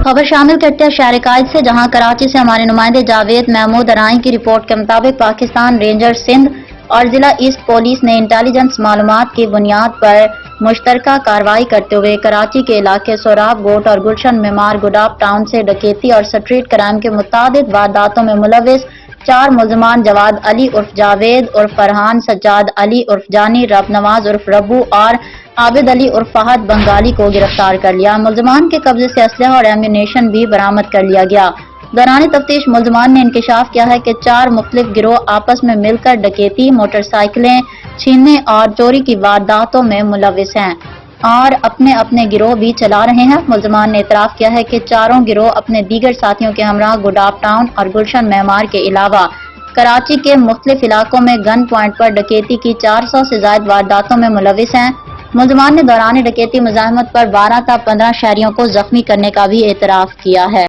खबर शामिल करते हैं शहर कायद से, जहां कराची से हमारे नुमाइंदे जावेद महमूद अराई की रिपोर्ट के मुताबिक पाकिस्तान रेंजर सिंध और जिला ईस्ट पुलिस ने इंटेलिजेंस मालूमात की बुनियाद पर मुश्तरका कार्रवाई करते हुए कराची के इलाके सोराब गोट और गुलशन मेमार गुडाप टाउन से डकैती और स्ट्रीट क्राइम के मुतादिद वारदातों में मुलविस 4 मुल्जमान जवाद अली उर्फ जावेद उर्फ फरहान, सज्जाद अली उर्फ जानी, रब नवाज उर्फ रब्बू और आबिद अली उर्फ फहद बंगाली को गिरफ्तार कर लिया। मुल्जमान के कब्जे से असलहा और एम्यूनेशन भी बरामद कर लिया गया। दौरान तफ्तीश मुल्जमान ने इंकशाफ किया है कि 4 मुख्तलिफ गिरोह आपस में मिलकर डकैती, मोटरसाइकिलें छीनने और चोरी की वारदातों में मुलविस हैं और अपने अपने गिरोह भी चला रहे हैं। मुल्जमान ने इतराफ किया है कि चारों गिरोह अपने दीगर साथियों के हमरा गुडाप टाउन और गुलशन मेमार के अलावा कराची के मुख्तलिफ इलाकों में गन पॉइंट पर डकैती की 400 से ज्यादा वारदातों में मुलविस हैं। मुल्जमान ने दौरान डकैती मुजाहमत पर 12 था 15 शहरियों को जख्मी करने का भी एतराफ किया है।